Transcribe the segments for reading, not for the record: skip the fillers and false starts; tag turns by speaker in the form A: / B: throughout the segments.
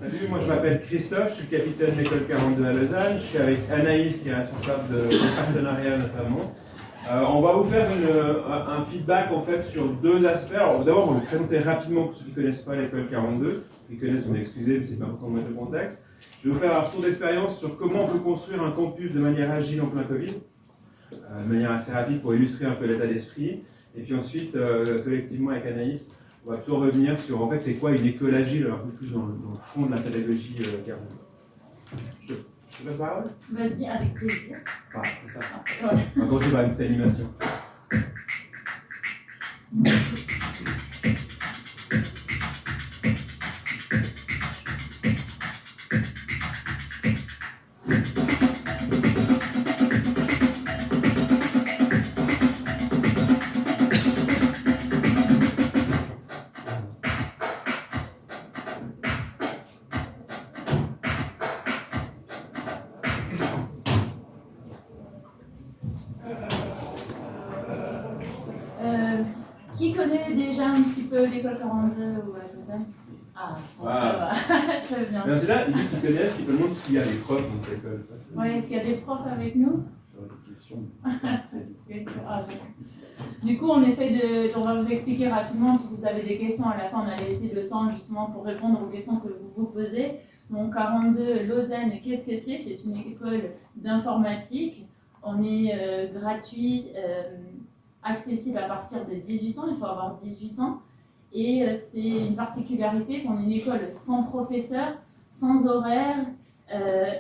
A: Salut, moi je m'appelle Christophe, je suis le capitaine de l'école 42 à Lausanne. Je suis avec Anaïs qui est responsable de partenariat notamment. On va vous faire un feedback en fait sur deux aspects. Alors d'abord, on va vous présenter rapidement pour ceux qui ne connaissent pas l'école 42. Ceux qui connaissent, vous m'excusez, mais c'est pas important de mettre le contexte. Je vais vous faire un retour d'expérience sur comment on peut construire un campus de manière agile en plein Covid, de manière assez rapide pour illustrer un peu l'état d'esprit. Et puis ensuite, collectivement avec Anaïs, on va plutôt revenir sur en fait c'est quoi une école agile, un peu plus dans le fond de la pédagogie 42. Je te passe la parole ?
B: Vas-y, avec plaisir.
A: Ah, c'est ça.
B: Ouais.
A: On va continuer par une petite animation.
B: Qui connaît déjà un petit peu l'école 42 ou à Lausanne? Ah, bon, ça va, ça vient.
A: Mais c'est là, ils disent qu'ils connaissent, ils me demandent s'il y a des profs dans cette école.
B: Oui, est-ce qu'il y a des profs avec nous?
A: J'aurais des questions.
B: Ah, bon. Du coup, on va vous expliquer rapidement, puis si vous avez des questions à la fin, on a laissé le temps justement pour répondre aux questions que vous vous posez. Donc 42 Lausanne, qu'est-ce que c'est? C'est une école d'informatique. On est gratuit, accessible à partir de 18 ans, il faut avoir 18 ans. Et c'est une particularité qu'on est une école sans professeur, sans horaire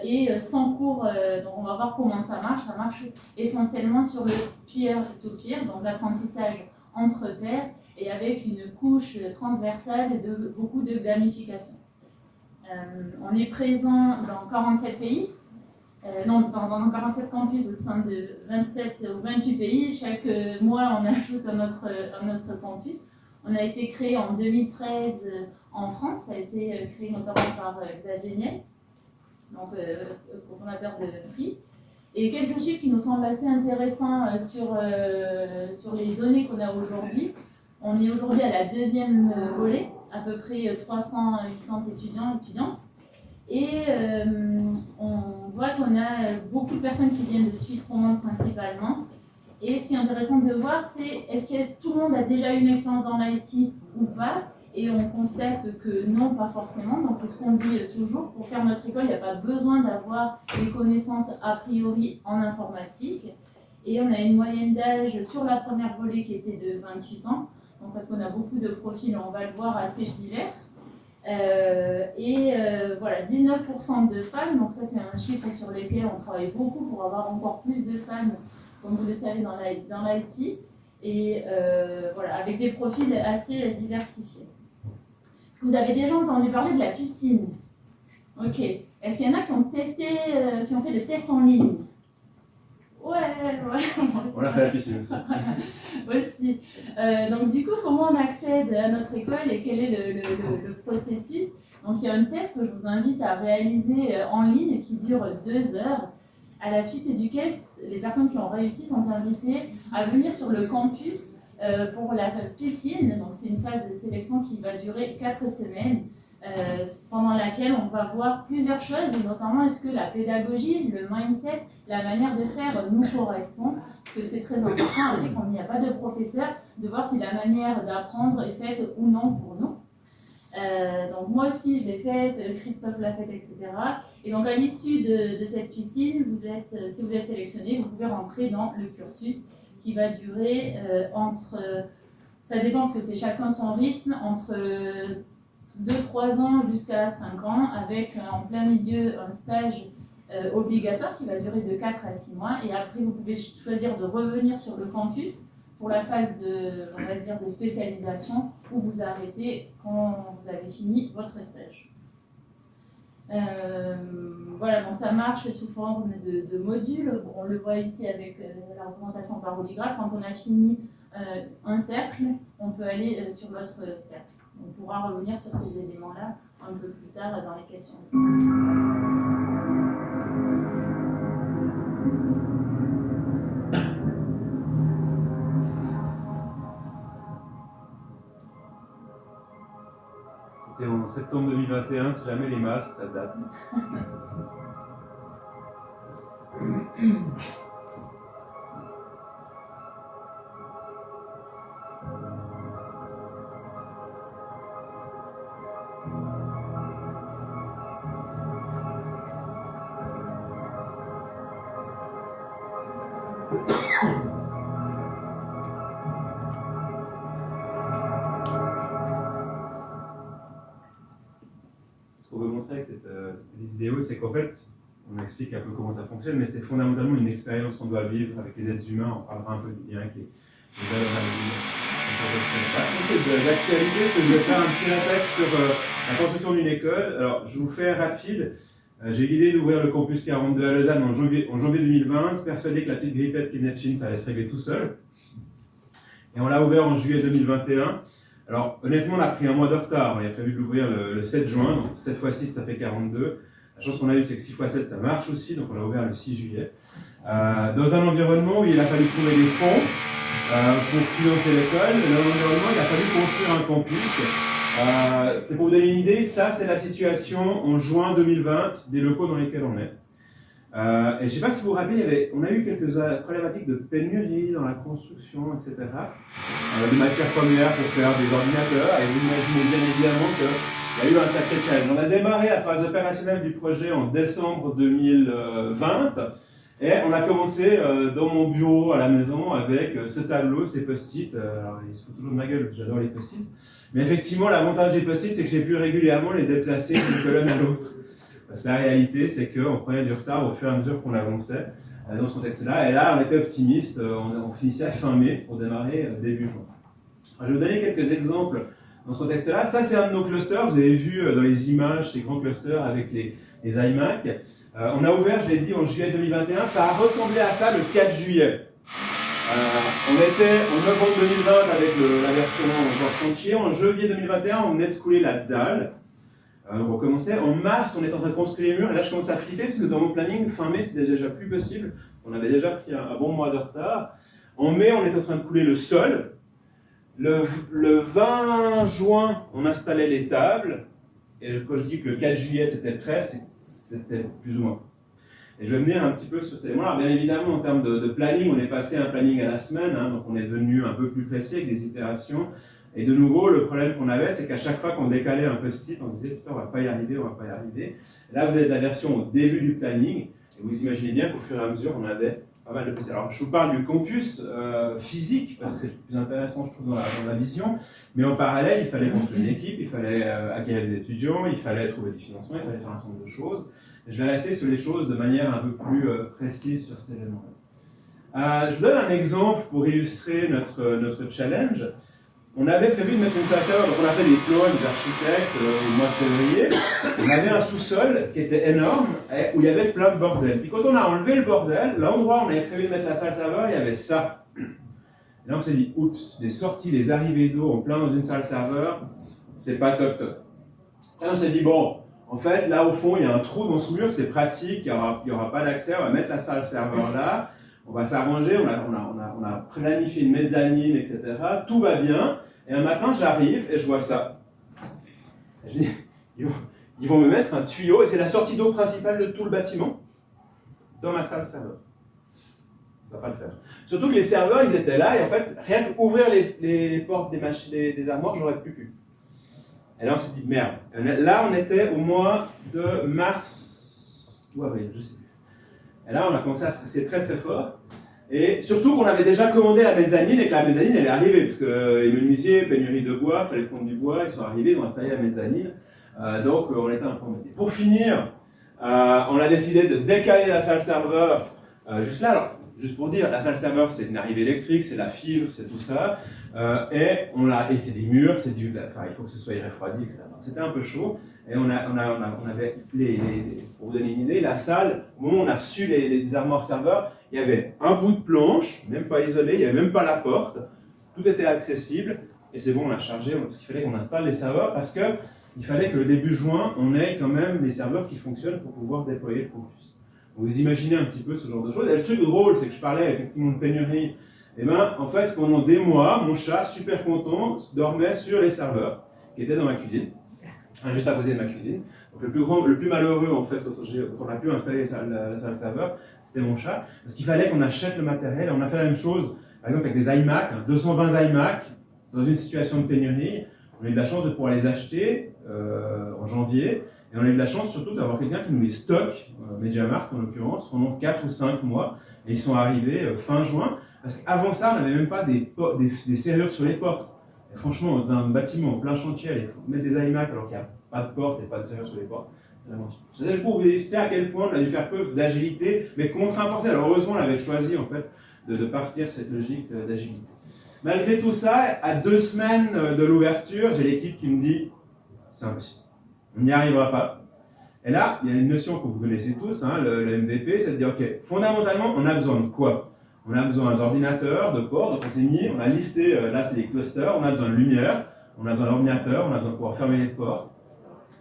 B: et sans cours. Donc on va voir comment ça marche. Ça marche essentiellement sur le peer-to-peer, donc l'apprentissage entre pairs, et avec une couche transversale de beaucoup de gamification. On est présent dans 47 pays. Dans 47 campus au sein de 27 ou 28 pays. Chaque mois, on ajoute un autre campus. On a été créé en 2013 en France. Ça a été créé notamment par Xavier Niel, donc cofondateur de Free. Et quelques chiffres qui nous semblent assez intéressants sur les données qu'on a aujourd'hui. On est aujourd'hui à la deuxième volée, à peu près 380 étudiants et étudiantes. Et on voit qu'on a beaucoup de personnes qui viennent de Suisse romande principalement. Et ce qui est intéressant de voir, c'est est-ce que tout le monde a déjà eu une expérience dans l'IT ou pas? Et on constate que non, pas forcément. Donc c'est ce qu'on dit toujours. Pour faire notre école, il n'y a pas besoin d'avoir des connaissances a priori en informatique. Et on a une moyenne d'âge sur la première volée qui était de 28 ans. Donc parce qu'on a beaucoup de profils, on va le voir, assez divers. Voilà, 19% de femmes, donc ça c'est un chiffre sur lequel on travaille beaucoup pour avoir encore plus de femmes, comme vous le savez, dans l'IT, et voilà, avec des profils assez diversifiés. Est-ce que vous avez déjà entendu parler de la piscine? Ok. Est-ce qu'il y en a qui ont testé, qui ont fait le test en ligne? Ouais.
A: On a fait la piscine aussi.
B: Aussi. Donc du coup, comment on accède à notre école et quel est le processus? Donc il y a un test que je vous invite à réaliser en ligne qui dure 2 heures, à la suite duquel les personnes qui ont réussi sont invitées à venir sur le campus pour la piscine. Donc c'est une phase de sélection qui va durer 4 semaines. Pendant laquelle on va voir plusieurs choses, et notamment est-ce que la pédagogie, le mindset, la manière de faire nous correspond, parce que c'est très important après quand il n'y a pas de professeur, de voir si la manière d'apprendre est faite ou non pour nous. Donc moi aussi je l'ai faite, Christophe l'a faite, etc. Et donc à l'issue de cette piscine, si vous êtes sélectionné, vous pouvez rentrer dans le cursus qui va durer ça dépend parce que c'est chacun son rythme, entre 2-3 ans jusqu'à 5 ans, avec en plein milieu un stage obligatoire qui va durer de 4 à 6 mois. Et après, vous pouvez choisir de revenir sur le campus pour la phase de spécialisation où vous arrêtez quand vous avez fini votre stage. Voilà, donc ça marche sous forme de modules. On le voit ici avec la représentation par polygraphe. Quand on a fini un cercle, on peut aller sur l'autre cercle. On pourra revenir sur ces éléments-là un peu plus tard dans les questions.
A: septembre 2021, si jamais les masques, ça date. Ce qu'on veut montrer avec cette petite vidéo, c'est qu'en fait, on explique un peu comment ça fonctionne, mais c'est fondamentalement une expérience qu'on doit vivre avec les êtres humains. On parlera un peu du lien avec les valeurs à la c'est de l'actualité que je vais faire un petit rétexte sur la construction d'une école. Alors, je vous fais rapide. J'ai eu l'idée d'ouvrir le campus 42 à Lausanne en janvier 2020, persuadé que la petite grippette qui venait de Chine, ça allait se régler tout seul. Et on l'a ouvert en juillet 2021. Alors, honnêtement, on a pris un mois de retard. On avait prévu de l'ouvrir le 7 juin, donc 7 x 6, ça fait 42. La chance qu'on a eue, c'est que 6 x 7, ça marche aussi, donc on l'a ouvert le 6 juillet. Dans un environnement où il a fallu trouver des fonds pour financer l'école, dans un environnement où il a fallu construire un campus. C'est pour vous donner une idée, ça c'est la situation en juin 2020 des locaux dans lesquels on est. Et je ne sais pas si vous vous rappelez, on a eu quelques problématiques de pénurie dans la construction, etc. De matières premières pour faire des ordinateurs, et vous imaginez bien évidemment qu'il y a eu un sacré challenge. On a démarré la phase opérationnelle du projet en décembre 2020, et on a commencé dans mon bureau à la maison avec ce tableau, ces post-it. Alors il se fout toujours de ma gueule, j'adore les post-it. Mais effectivement, l'avantage des post-it, c'est que j'ai pu régulièrement les déplacer d'une colonne à l'autre. Parce que la réalité, c'est qu'on prenait du retard au fur et à mesure qu'on avançait dans ce contexte-là. Et là, on était optimiste, on finissait à fin mai pour démarrer début juin. Alors, je vais vous donner quelques exemples dans ce contexte-là. Ça, c'est un de nos clusters. Vous avez vu dans les images ces grands clusters avec les iMac. On a ouvert, je l'ai dit, en juillet 2021. Ça a ressemblé à ça le 4 juillet. On était en novembre 2020 avec la version encore chantier. En janvier 2021, on venait de couler la dalle. On recommençait. En mars, on est en train de construire les murs. Et là, je commence à flipper parce que dans mon planning, fin mai, c'était déjà plus possible. On avait déjà pris un bon mois de retard. En mai, on est en train de couler le sol. Le 20 juin, on installait les tables. Et quand je dis que le 4 juillet, c'était prêt, c'était plus ou moins. Et je vais venir un petit peu sur cet élément-là. Bien évidemment, en termes de planning, on est passé à un planning à la semaine. Donc, on est devenu un peu plus précis avec des itérations. Et de nouveau, le problème qu'on avait, c'est qu'à chaque fois qu'on décalait un post-it, on se disait putain, on va pas y arriver, on va pas y arriver. Là, vous avez la version au début du planning, et vous imaginez bien qu'au fur et à mesure, on avait pas mal de post-it. Alors, je vous parle du campus physique, parce que c'est le plus intéressant, je trouve, dans la vision, mais en parallèle, il fallait construire une équipe, il fallait acquérir des étudiants, il fallait trouver du financement, il fallait faire un certain nombre de choses. Et je vais rester sur les choses de manière un peu plus précise sur cet élément-là. Je vous donne un exemple pour illustrer notre challenge. On avait prévu de mettre une salle serveur, donc on a fait des plans, des architectes au mois de février. On avait un sous-sol qui était énorme, où il y avait plein de bordel. Puis quand on a enlevé le bordel, l'endroit où on avait prévu de mettre la salle serveur, il y avait ça. Et là on s'est dit, oups, des sorties, des arrivées d'eau en plein dans une salle serveur, c'est pas top top. Et on s'est dit, bon, en fait, là au fond, il y a un trou dans ce mur, c'est pratique, il n'y aura pas d'accès, on va mettre la salle serveur là. On va s'arranger, on a planifié une mezzanine, etc. Tout va bien. Et un matin, j'arrive et je vois ça. Je dis, ils vont me mettre un tuyau, et c'est la sortie d'eau principale de tout le bâtiment, dans ma salle serveur. Ça va pas le faire. Surtout que les serveurs, ils étaient là, et en fait, rien qu'ouvrir les portes des armoires, j'aurais plus pu. Et là, on s'est dit, merde. Là, on était au mois de mars ou avril, je sais plus. Et là, on a commencé à stresser très très fort. Et surtout qu'on avait déjà commandé la mezzanine et que la mezzanine elle est arrivée. Parce que les menuisiers, pénurie de bois, il fallait prendre du bois, ils sont arrivés, ils ont installé la mezzanine. Donc on était un peu embêtés. Pour finir, on a décidé de décaler la salle serveur juste là. Alors, juste pour dire, la salle serveur c'est une arrivée électrique, c'est la fibre, c'est tout ça. Et c'est des murs, il faut que ce soit irréfroidi, etc. Donc c'était un peu chaud. Et on avait, pour vous donner une idée, la salle, au moment où on a reçu les armoires serveurs, il y avait un bout de planche, même pas isolé, il n'y avait même pas la porte, tout était accessible, et c'est bon, on a chargé, parce qu'il fallait qu'on installe les serveurs, parce qu'il fallait que le début juin, on ait quand même les serveurs qui fonctionnent pour pouvoir déployer le campus. Vous imaginez un petit peu ce genre de choses. Et le truc drôle, c'est que je parlais effectivement de pénurie. Et bien, en fait, pendant des mois, mon chat, super content, dormait sur les serveurs qui étaient dans ma cuisine. juste à côté de ma cuisine. Donc le plus malheureux en fait quand on a pu installer la salle serveur, c'était mon chat, parce qu'il fallait qu'on achète le matériel. Et on a fait la même chose, par exemple avec des iMac, 220 iMac, dans une situation de pénurie. On a eu de la chance de pouvoir les acheter en janvier, et on a eu de la chance surtout d'avoir quelqu'un qui nous les stocke, MediaMarkt en l'occurrence, pendant 4 ou 5 mois, et ils sont arrivés fin juin, parce qu'avant ça, on n'avait même pas des serrures sur les portes. Et franchement, dans un bâtiment en plein chantier, il faut mettre des iMac alors qu'il n'y a pas de porte et pas de serrure sur les portes. C'est vraiment chiant. Je peux vous expliquer à quel point on a dû faire preuve d'agilité, mais contraint forcé. Alors heureusement, on avait choisi en fait de partir sur cette logique d'agilité. Malgré tout ça, à 2 semaines de l'ouverture, j'ai l'équipe qui me dit « c'est impossible, on n'y arrivera pas ». Et là, il y a une notion que vous connaissez tous, hein, le MVP, c'est de dire « ok, fondamentalement, on a besoin de quoi ? On a besoin d'ordinateurs, de ports, donc on s'est mis, on a listé, là c'est des clusters, on a besoin de lumière, on a besoin d'ordinateurs, on a besoin de pouvoir fermer les portes,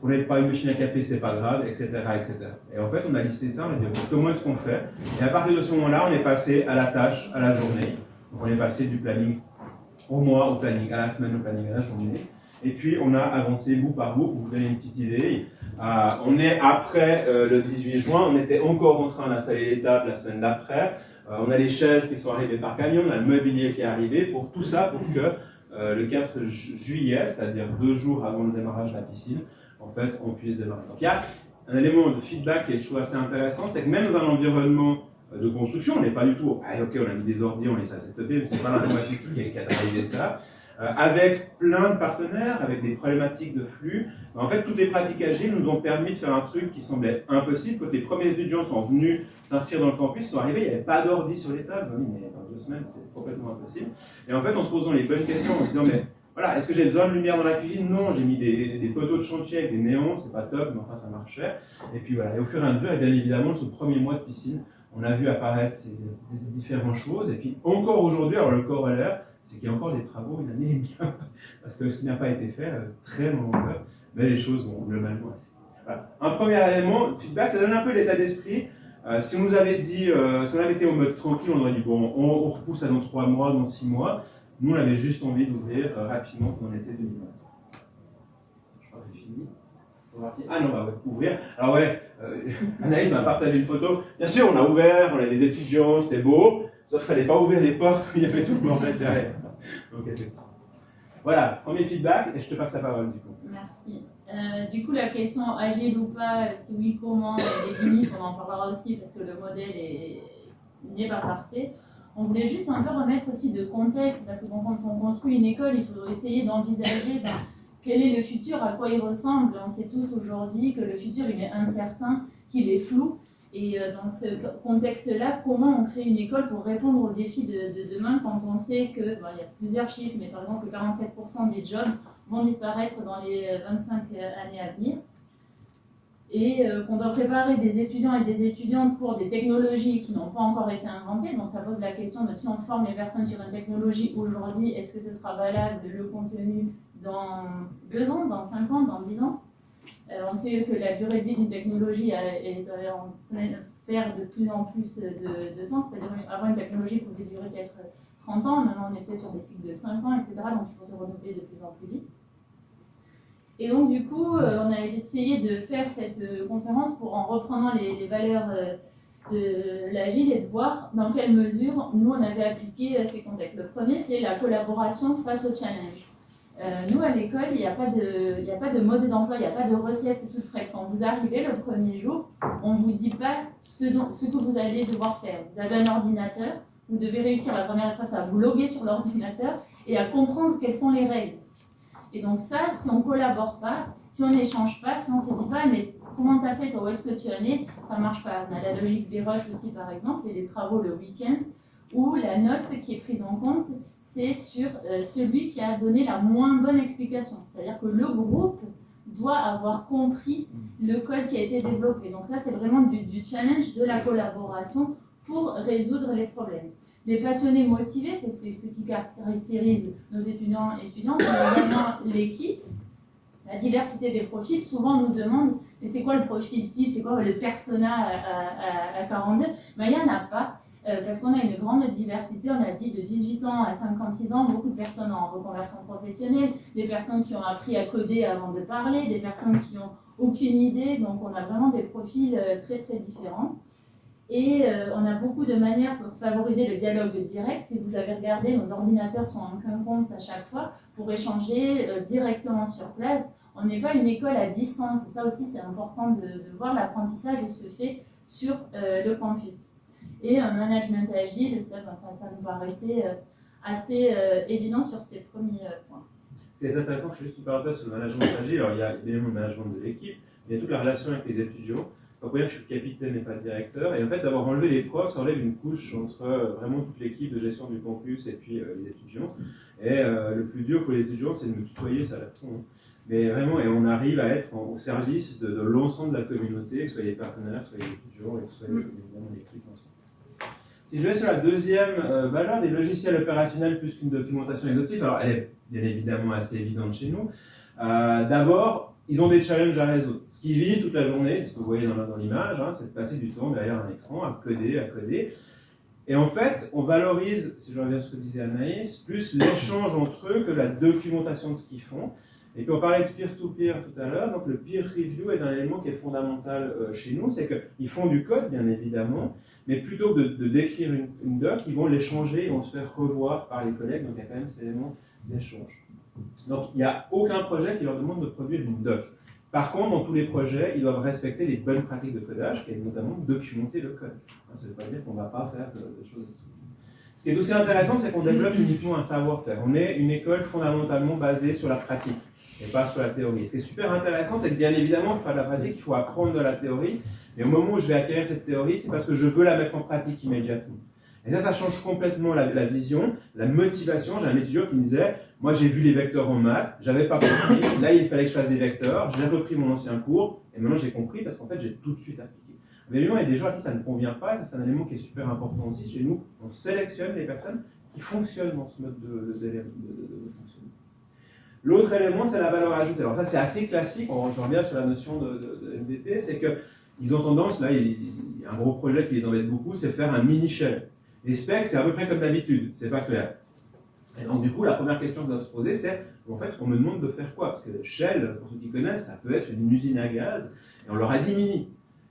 A: on n'a pas une machine à café, c'est pas grave, etc., etc. Et en fait, on a listé ça, on a dit comment est-ce qu'on fait ? Et à partir de ce moment-là, on est passé à la tâche, à la journée. Donc on est passé du planning au mois, au planning, à la semaine, au planning, à la journée. Et puis on a avancé bout par bout, pour vous donner une petite idée. On est après le 18 juin, on était encore en train d'installer les tables la semaine d'après. On a les chaises qui sont arrivées par camion, on a le mobilier qui est arrivé, pour tout ça, pour que le 4 juillet, c'est-à-dire 2 jours avant le démarrage de la piscine, en fait, on puisse démarrer. Donc il y a un élément de feedback qui est, je trouve, assez intéressant, c'est que même dans un environnement de construction, on n'est pas du tout, ah ok, on a mis des ordi, on les a setupés, mais c'est pas l'informatique qui a drivé ça. Avec plein de partenaires, avec des problématiques de flux. En fait, toutes les pratiques agiles nous ont permis de faire un truc qui semblait impossible. Quand les premiers étudiants sont venus s'inscrire dans le campus, ils sont arrivés, il n'y avait pas d'ordi sur les tables. Oui, mais dans 2 semaines, c'est complètement impossible. Et en fait, en se posant les bonnes questions, en se disant, mais voilà, est-ce que j'ai besoin de lumière dans la cuisine ? Non, j'ai mis des poteaux de chantier avec des néons, c'est pas top, mais enfin, ça marchait. Et puis voilà, et au fur et à mesure, et bien évidemment, ce premier mois de piscine, on a vu apparaître ces différentes choses. Et puis encore aujourd'hui, alors le corollaire, c'est qu'il y a encore des travaux une année et demie, parce que ce qui n'a pas été fait, très longtemps, mais les choses vont globalement assez. Voilà. Un premier élément, feedback, ça donne un peu l'état d'esprit. Si on nous avait dit, si on avait été au mode tranquille, on aurait dit, bon, on repousse à dans 3 mois, dans 6 mois. Nous, on avait juste envie d'ouvrir rapidement pendant l'été 2020. Je crois que c'est fini. Ah non, bah ouais, ouvrir. Alors ouais, Anaïs m'a partagé une photo. Bien sûr, on a ouvert, on a des étudiants, c'était beau. Sauf qu'il ne fallait pas ouvrir les portes où il y avait tout le bordel derrière. Donc, effectivement. Voilà, premier feedback, et je te passe la parole du coup.
B: Merci. Du coup, la question agile ou pas, si oui, comment, les limites, on en parlera aussi parce que le modèle n'est pas parfait. On voulait juste un peu remettre aussi de contexte parce que quand on construit une école, il faut essayer d'envisager quel est le futur, à quoi il ressemble. On sait tous aujourd'hui que le futur il est incertain, qu'il est flou. Et dans ce contexte-là, comment on crée une école pour répondre aux défis de demain quand on sait que, bon, il y a plusieurs chiffres, mais par exemple que 47% des jobs vont disparaître dans les 25 années à venir et qu'on doit préparer des étudiants et des étudiantes pour des technologies qui n'ont pas encore été inventées. Donc ça pose la question de si on forme les personnes sur une technologie aujourd'hui, est-ce que ce sera valable le contenu dans 2 ans, dans 5 ans, dans 10 ans? On sait que la durée de vie d'une technologie est en pleine perte de plus en plus de temps, c'est-à-dire avant une technologie pouvait durer peut-être 30 ans, maintenant on était sur des cycles de 5 ans, etc. Donc il faut se renouveler de plus en plus vite. Et donc du coup, on a essayé de faire cette conférence pour en reprenant les valeurs de l'agile et de voir dans quelle mesure nous on avait appliqué ces contextes. Le premier, c'est la collaboration face au challenge. Nous, à l'école, il n'y a pas de mode d'emploi, il n'y a pas de recette toute prête. Quand vous arrivez le premier jour, on ne vous dit pas ce que vous allez devoir faire. Vous avez un ordinateur, vous devez réussir la première épreuve à vous loguer sur l'ordinateur et à comprendre quelles sont les règles. Et donc ça, si on ne collabore pas, si on n'échange pas, si on ne se dit pas « mais comment tu as fait, toi, où est-ce que tu en es ?» ça ne marche pas. On a la logique des rushs aussi, par exemple, et des travaux le week-end, où la note qui est prise en compte, c'est sur celui qui a donné la moins bonne explication. C'est-à-dire que le groupe doit avoir compris le code qui a été développé. Donc ça, c'est vraiment du challenge, de la collaboration pour résoudre les problèmes. Des passionnés motivés, c'est ce qui caractérise nos étudiants et étudiantes, mais également l'équipe. La diversité des profils, souvent on nous demande mais c'est quoi le profil type, c'est quoi le persona à 42 ? Mais il n'y en a pas. parce qu'on a une grande diversité, on a dit de 18 ans à 56 ans, beaucoup de personnes en reconversion professionnelle, des personnes qui ont appris à coder avant de parler, des personnes qui n'ont aucune idée, donc on a vraiment des profils très très différents. Et on a beaucoup de manières pour favoriser le dialogue direct. Si vous avez regardé, nos ordinateurs sont en quinconce à chaque fois pour échanger directement sur place. On n'est pas une école à distance, et ça aussi c'est important de voir, l'apprentissage se fait sur le campus. Et un management agile, ça nous paraissait assez évident sur ces premiers points.
A: Ce qui est intéressant, c'est juste une parenthèse sur le management agile. Alors il y a évidemment le management de l'équipe, mais il y a toute la relation avec les étudiants. Donc, je suis capitaine et pas directeur, et en fait d'avoir enlevé les profs, ça enlève une couche entre vraiment toute l'équipe de gestion du campus et puis les étudiants. Et le plus dur pour les étudiants, c'est de me tutoyer, ça l'attend. Hein. Mais vraiment, et on arrive à être au service de l'ensemble de la communauté, que ce soit les partenaires, que ce soit les étudiants, et que ce soit évidemment l'équipe ensemble. Si je vais sur la deuxième valeur, des logiciels opérationnels plus qu'une documentation exhaustive, alors elle est bien évidemment assez évidente chez nous. D'abord, ils ont des challenges à résoudre. Ce qu'ils vivent toute la journée, c'est ce que vous voyez dans l'image, hein, c'est de passer du temps derrière un écran à coder. Et en fait, on valorise, si je reviens sur ce que disait Anaïs, plus l'échange entre eux que la documentation de ce qu'ils font. Et puis on parlait de peer-to-peer tout à l'heure, donc le peer review est un élément qui est fondamental chez nous, c'est qu'ils font du code, bien évidemment, mais plutôt que de décrire une doc, ils vont l'échanger et vont se faire revoir par les collègues, donc il y a quand même cet élément d'échange. Donc, il n'y a aucun projet qui leur demande de produire une doc. Par contre, dans tous les projets, ils doivent respecter les bonnes pratiques de codage, qui est notamment documenter le code. Ça ne veut pas dire qu'on ne va pas faire de choses. Ce qui est aussi intéressant, c'est qu'on développe uniquement un savoir-faire. On est une école fondamentalement basée sur la pratique, et pas sur la théorie. Ce qui est super intéressant, c'est que bien évidemment, pour faire de la pratique, il faut apprendre de la théorie. Mais au moment où je vais acquérir cette théorie, c'est parce que je veux la mettre en pratique immédiatement. Et ça change complètement la vision, la motivation. J'ai un étudiant qui me disait, moi j'ai vu les vecteurs en maths, j'avais pas compris, là il fallait que je fasse des vecteurs, j'ai repris mon ancien cours, et maintenant j'ai compris parce qu'en fait j'ai tout de suite appliqué. Mais évidemment, il y a des gens à qui ça ne convient pas, et c'est un élément qui est super important aussi. Chez nous, on sélectionne les personnes qui fonctionnent dans ce mode de fonctionnement. L'autre élément, c'est la valeur ajoutée. Alors ça c'est assez classique, je reviens sur la notion de MVP, c'est qu'ils ont tendance, là il y a un gros projet qui les embête beaucoup, c'est faire un mini-shell. Les specs, c'est à peu près comme d'habitude, c'est pas clair. Et donc du coup, la première question qu'on doit se poser, c'est en fait, on me demande de faire quoi? Parce que Shell, pour ceux qui connaissent, ça peut être une usine à gaz, et on leur a dit mini.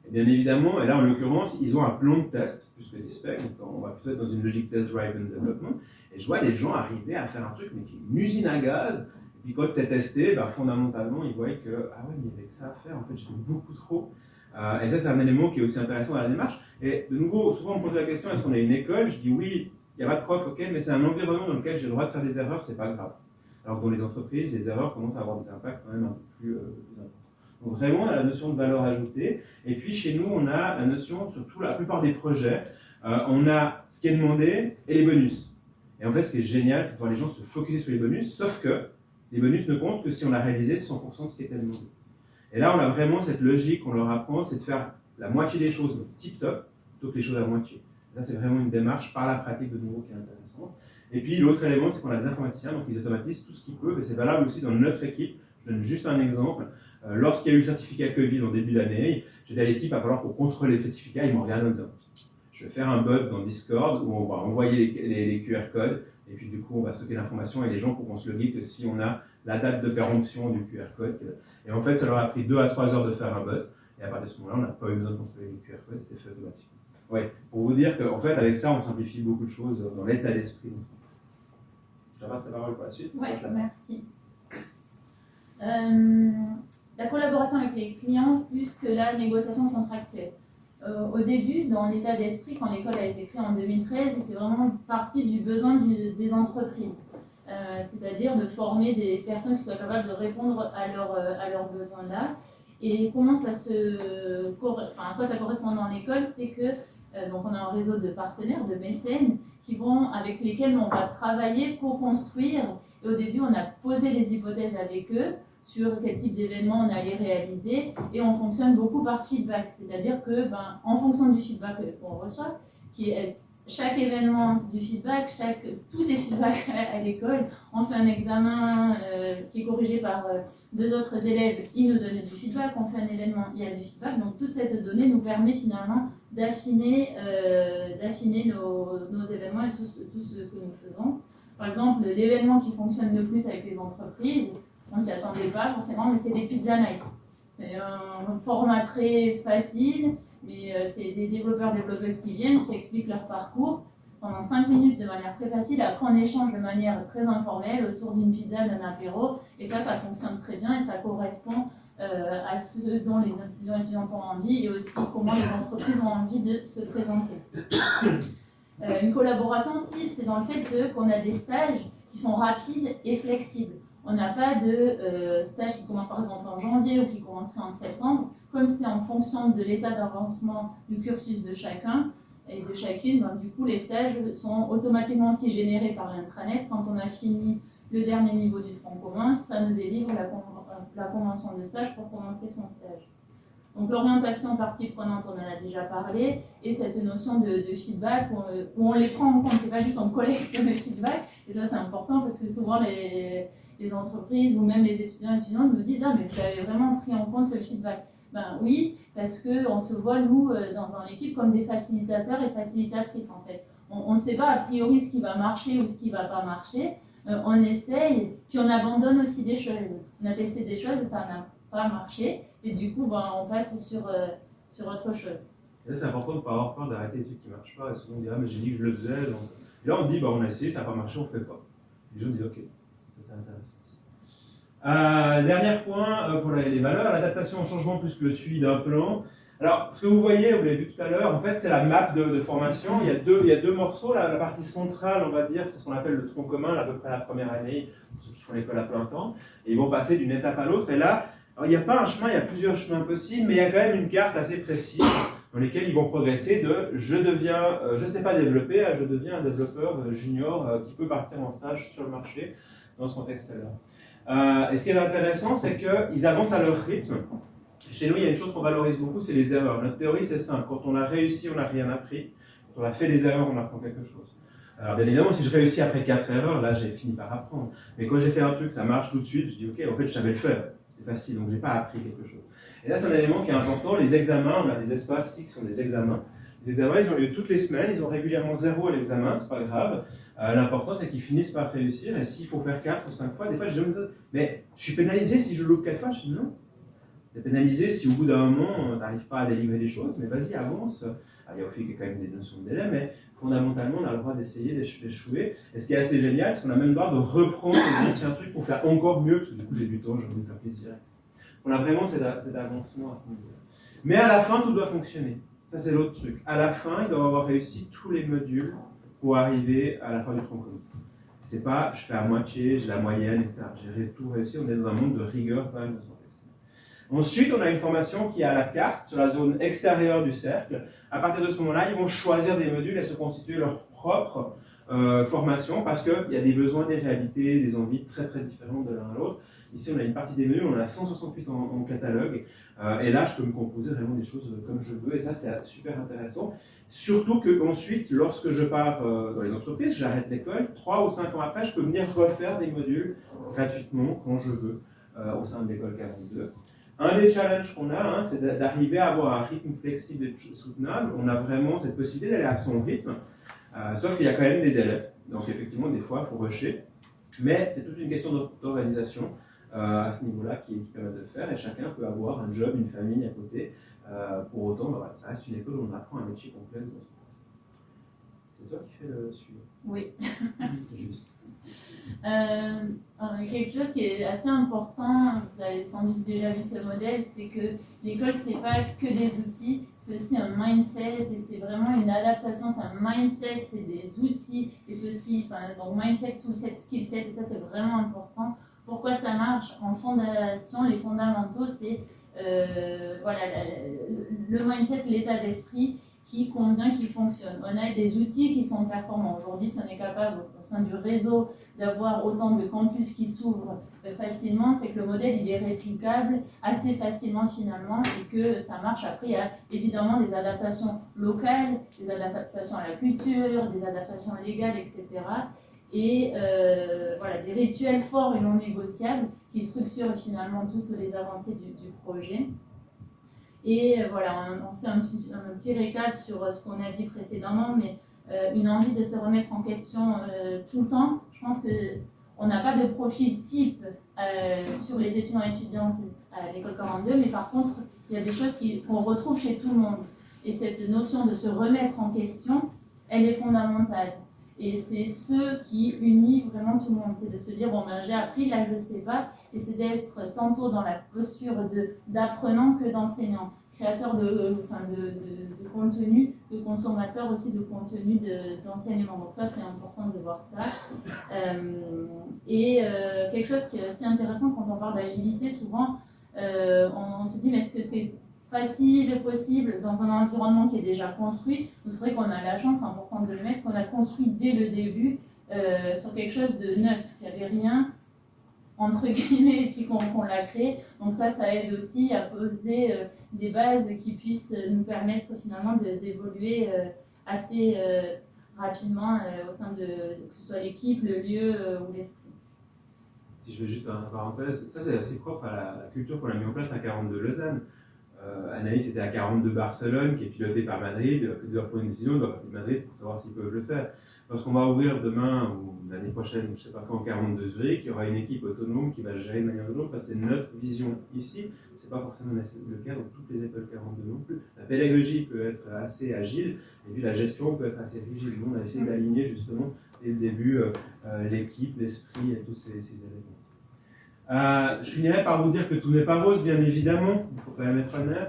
A: Et bien évidemment, et là en l'occurrence, ils ont un plan de test, plus que des specs, donc on va plutôt être dans une logique test-driven development, et je vois des gens arriver à faire un truc, mais qui est une usine à gaz, et puis quand c'est testé, fondamentalement, ils voient que, ah ouais, mais il y avait que ça à faire, en fait, j'ai fait beaucoup trop. Et ça, c'est un élément qui est aussi intéressant dans la démarche. Et de nouveau, souvent on me pose la question, est-ce qu'on a une école? Je dis oui, il n'y a pas de prof, ok, mais c'est un environnement dans lequel j'ai le droit de faire des erreurs, c'est pas grave. Alors que dans les entreprises, les erreurs commencent à avoir des impacts quand même un peu plus importants. Donc vraiment, on a la notion de valeur ajoutée. Et puis chez nous, on a la notion, surtout la plupart des projets, on a ce qui est demandé et les bonus. Et en fait, ce qui est génial, c'est de voir les gens se focaliser sur les bonus, sauf que les bonus ne comptent que si on a réalisé 100% de ce qui était demandé. Et là, on a vraiment cette logique qu'on leur apprend, c'est de faire la moitié des choses tip-top, plutôt que les choses à moitié. Là, c'est vraiment une démarche par la pratique de nouveau qui est intéressante. Et puis, l'autre élément, c'est qu'on a des informaticiens, donc ils automatisent tout ce qu'ils peuvent, et c'est valable aussi dans notre équipe. Je donne juste un exemple. Lorsqu'il y a eu le certificat Covid en début d'année, j'étais à l'équipe à falloir pour contrôler les certificats, ils m'ont regardé en disant je vais faire un bug dans Discord où on va envoyer les QR codes, et puis du coup, on va stocker l'information, et les gens pourront se loguer que si on a la date de péremption du QR code. Et en fait, ça leur a pris 2 à 3 heures de faire un bot. Et à partir de ce moment-là, on n'a pas eu besoin de contrôler les QR codes, c'était fait automatiquement. Ouais, pour vous dire qu'en fait, avec ça, on simplifie beaucoup de choses dans l'état d'esprit. Je te passe la parole pour la suite.
B: Oui, merci. La collaboration avec les clients plus que la négociation contractuelle. Au début, dans l'état d'esprit, quand l'école a été créée en 2013, c'est vraiment partie du besoin des entreprises. C'est-à-dire de former des personnes qui soient capables de répondre à leurs besoins-là. Et comment à quoi ça correspond dans l'école, c'est que donc on a un réseau de partenaires, de mécènes, avec lesquels on va travailler pour construire. Et au début, on a posé les hypothèses avec eux sur quel type d'événement on allait réaliser, et on fonctionne beaucoup par feedback, c'est-à-dire que en fonction du feedback qu'on reçoit, qui est chaque événement du feedback, tout est feedback à l'école. On fait un examen qui est corrigé par 2 autres élèves, ils nous donnent du feedback. On fait un événement, il y a du feedback. Donc toute cette donnée nous permet finalement d'affiner nos événements et tout ce que nous faisons. Par exemple, l'événement qui fonctionne le plus avec les entreprises, on ne s'y attendait pas forcément, mais c'est les Pizza Night. C'est un format très facile, mais c'est des développeuses qui viennent, qui expliquent leur parcours pendant 5 minutes de manière très facile. Après, on échange de manière très informelle autour d'une pizza, d'un apéro, et ça fonctionne très bien et ça correspond à ce dont les institutions étudiantes ont envie et aussi comment les entreprises ont envie de se présenter. Une collaboration aussi, c'est dans le fait qu'on a des stages qui sont rapides et flexibles. On n'a pas de stage qui commence par exemple en janvier ou qui commencerait en septembre. Comme c'est en fonction de l'état d'avancement du cursus de chacun et de chacune, donc, du coup les stages sont automatiquement aussi générés par l'intranet. Quand on a fini le dernier niveau du tronc commun, ça nous délivre la convention de stage pour commencer son stage. Donc l'orientation partie prenante, on en a déjà parlé, et cette notion de feedback où on les prend en compte, c'est pas juste on collecte le feedback, et ça c'est important parce que souvent les entreprises ou même les étudiantes nous disent « Ah mais vous avez vraiment pris en compte le feedback ». Ben oui, parce qu'on se voit nous dans l'équipe comme des facilitateurs et facilitatrices en fait. On ne sait pas a priori ce qui va marcher ou ce qui ne va pas marcher, on essaye, puis on abandonne aussi des choses. On a testé des choses et ça n'a pas marché, et du coup on passe sur autre chose.
A: C'est important de ne pas avoir peur d'arrêter les trucs qui ne marchent pas, et souvent on dit « Ah mais j'ai dit que je le faisais ». Donc... Là on dit bah, « On a essayé, ça n'a pas marché, on ne fait pas ». Les gens disent « Ok, ça c'est intéressant ». Dernier point pour les valeurs, l'adaptation au changement plus que le suivi d'un plan. Alors, ce que vous voyez, vous l'avez vu tout à l'heure, en fait, c'est la map de formation. Il y a deux morceaux. La partie centrale, on va dire, c'est ce qu'on appelle le tronc commun, à peu près la première année, pour ceux qui font l'école à plein temps. Et ils vont passer d'une étape à l'autre. Et là, alors, il n'y a pas un chemin, il y a plusieurs chemins possibles, mais il y a quand même une carte assez précise dans laquelle ils vont progresser de je deviens, je ne sais pas développer, à je deviens un développeur junior qui peut partir en stage sur le marché dans ce contexte-là. Et ce qui est intéressant, c'est qu'ils avancent à leur rythme. Chez nous, il y a une chose qu'on valorise beaucoup, c'est les erreurs. Notre théorie, c'est simple. Quand on a réussi, on n'a rien appris. Quand on a fait des erreurs, on apprend quelque chose. Alors, bien évidemment, si je réussis après 4 erreurs, là, j'ai fini par apprendre. Mais quand j'ai fait un truc, ça marche tout de suite, je dis, OK, en fait, je savais le faire. C'était facile, donc je n'ai pas appris quelque chose. Et là, c'est un élément qui est important. Les examens, on a des espaces ici qui sont des examens. Les examens, ils ont lieu toutes les semaines. Ils ont régulièrement 0 à l'examen, c'est pas grave. L'important, c'est qu'ils finissent par réussir. Et s'il faut faire 4 ou 5 fois, des fois, je me dis, mais je suis pénalisé si je loupe 4 fois. Je dis non. Tu es pénalisé si au bout d'un moment, tu n'arrives pas à délivrer des choses, mais vas-y, avance. Il y a aussi quand même des notions de délai, mais fondamentalement, on a le droit d'essayer d'échouer. Et ce qui est assez génial, c'est qu'on a même le droit de reprendre les anciens trucs pour faire encore mieux, parce que du coup, j'ai du temps, j'ai envie de faire plaisir. On a vraiment cet avancement à ce niveau-là. Mais à la fin, tout doit fonctionner. Ça, c'est l'autre truc. À la fin, ils doivent avoir réussi tous les modules pour arriver à la fin du tronc commun. C'est pas, je fais à moitié, j'ai la moyenne, etc. J'ai tout réussi. On est dans un monde de rigueur quand même. Ensuite, on a une formation qui est à la carte, sur la zone extérieure du cercle. À partir de ce moment-là, ils vont choisir des modules et se constituer leur propre formation parce qu'il y a des besoins, des réalités, des envies très très différentes de l'un à l'autre. Ici, on a une partie des modules, on en a 168 en catalogue. Et là, je peux me composer vraiment des choses comme je veux. Et ça, c'est super intéressant. Surtout qu'ensuite, lorsque je pars dans les entreprises, j'arrête l'école, 3 ou 5 ans après, je peux venir refaire des modules gratuitement quand je veux au sein de l'école 42. Un des challenges qu'on a, c'est d'arriver à avoir un rythme flexible et soutenable. On a vraiment cette possibilité d'aller à son rythme, sauf qu'il y a quand même des délais. Donc effectivement, des fois, il faut rusher. Mais c'est toute une question d'organisation à ce niveau-là qui permet de le faire. Et chacun peut avoir un job, une famille à côté. Pour autant, voilà, ça reste une école où on apprend un métier complet. C'est toi qui fais le suivant.
B: Oui.
A: C'est juste.
B: Quelque chose qui est assez important, vous avez sans doute déjà vu ce modèle, c'est que l'école, c'est pas que des outils, c'est aussi un mindset et c'est vraiment une adaptation, c'est un mindset, c'est des outils et ceci, donc mindset, toolset, skillset, et ça c'est vraiment important. Pourquoi ça marche? En fondation, les fondamentaux, c'est voilà, le mindset, l'état d'esprit qui convient, qui fonctionne. On a des outils qui sont performants. Aujourd'hui, si on est capable, au sein du réseau, d'avoir autant de campus qui s'ouvrent facilement, c'est que le modèle il est réplicable assez facilement finalement et que ça marche. Après, il y a évidemment des adaptations locales, des adaptations à la culture, des adaptations légales, etc. Et voilà, des rituels forts et non négociables qui structurent finalement toutes les avancées du projet. Et voilà, on fait un petit récap sur ce qu'on a dit précédemment, mais une envie de se remettre en question tout le temps. Je pense qu'on n'a pas de profil type sur les étudiants et étudiantes à l'école 42, mais par contre, il y a des choses qu'on retrouve chez tout le monde. Et cette notion de se remettre en question, elle est fondamentale. Et c'est ce qui unit vraiment tout le monde, c'est de se dire, bon ben j'ai appris, là je ne sais pas, et c'est d'être tantôt dans la posture d'apprenant que d'enseignant, créateur de contenu, de consommateur aussi de contenu d'enseignement. Donc ça c'est important de voir ça. Quelque chose qui est aussi intéressant quand on parle d'agilité, souvent on se dit, mais est-ce que c'est facile, possible, dans un environnement qui est déjà construit? C'est vrai qu'on a la chance, c'est important de le mettre, qu'on a construit dès le début sur quelque chose de neuf, il n'y avait rien, entre guillemets, et puis qu'on l'a créé. Donc ça aide aussi à poser des bases qui puissent nous permettre finalement d'évoluer assez rapidement au sein de, que ce soit l'équipe, le lieu ou l'esprit.
A: Si je fais juste une parenthèse, ça c'est assez propre à la culture qu'on a mis en place à 42 Lausanne. Anaïs était à 42 Barcelone, qui est pilotée par Madrid, qui doit prendre une décision, doit appeler Madrid pour savoir s'ils peuvent le faire. Lorsqu'on va ouvrir demain ou l'année prochaine, je ne sais pas quand, 42 Zurich, il y aura une équipe autonome qui va gérer de manière autonome, parce que c'est notre vision ici. Ce n'est pas forcément le cas dans toutes les écoles 42 non plus. La pédagogie peut être assez agile, et puis la gestion peut être assez rigide. Nous, on a essayé d'aligner justement dès le début l'équipe, l'esprit et tous ces éléments. Je finirai par vous dire que tout n'est pas rose, bien évidemment, il faut quand même être honnête.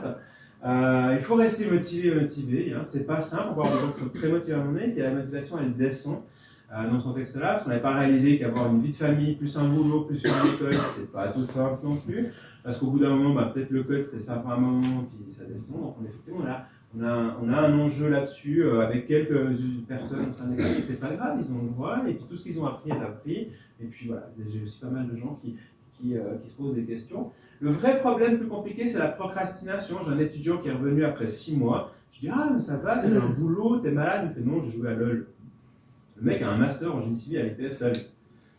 A: Il faut rester motivé, hein. C'est pas simple, on va avoir des gens qui sont très motivés à un moment donné, et la motivation elle descend dans ce contexte-là, parce qu'on n'avait pas réalisé qu'avoir une vie de famille, plus un boulot, plus une école, c'est pas tout simple non plus, parce qu'au bout d'un moment, peut-être le code c'était sympa à un moment, puis ça descend, donc effectivement on a un enjeu là-dessus, avec quelques personnes au sein de l'école, c'est pas grave, ils ont le droit, et puis tout ce qu'ils ont appris est appris, et puis voilà, j'ai aussi pas mal de gens qui se posent des questions. Le vrai problème plus compliqué, c'est la procrastination. J'ai un étudiant qui est revenu après 6 mois. Je dis, ah, mais ça va, t'as un boulot, t'es malade. Il me fait, non, j'ai joué à LoL. Le mec a un master en génie civil à l'IPFL.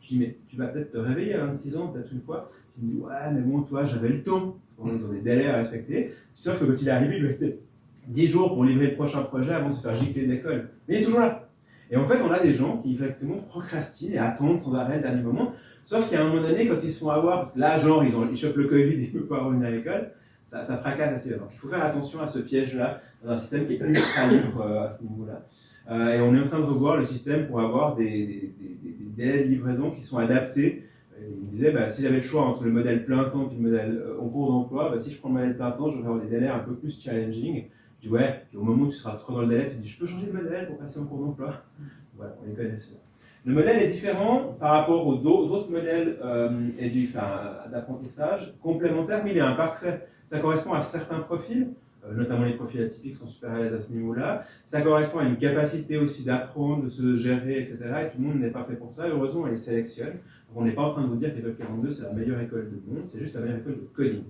A: Je dis, mais tu vas peut-être te réveiller à 26 ans, peut-être une fois. Il me dit, ouais, mais bon, toi, j'avais le temps. Parce qu'ils ont des délais à respecter. Sauf que quand il est arrivé, il lui restait 10 jours pour livrer le prochain projet avant de se faire gicler de l'école. Mais il est toujours là. Et en fait, on a des gens qui, effectivement, procrastinent et attendent sans arrêt le dernier moment. Sauf qu'à un moment donné, quand ils se font avoir, parce que là, genre, ils chopent le Covid et ils ne peuvent pas revenir à l'école, ça fracasse assez. Donc, il faut faire attention à ce piège-là, dans un système qui est ultra libre à ce niveau-là. Et on est en train de revoir le système pour avoir des délais de livraison qui sont adaptés. Il me disait, si j'avais le choix entre le modèle plein temps et le modèle en cours d'emploi, si je prends le modèle plein temps, je vais avoir des délais un peu plus challenging. Je dis, ouais, puis au moment où tu seras trop dans le délai, tu dis, je peux changer de modèle pour passer en cours d'emploi. Voilà, on les connaît ceux-là. Le modèle est différent par rapport aux autres modèles d'apprentissage complémentaires, mais il est imparfait. Ça correspond à certains profils, notamment les profils atypiques sont super à l'aise à ce niveau-là. Ça correspond à une capacité aussi d'apprendre, de se gérer, etc. Et tout le monde n'est pas fait pour ça. Heureusement, on les sélectionne. Donc, on n'est pas en train de vous dire que l'école 42 c'est la meilleure école du monde, c'est juste la meilleure école de coding.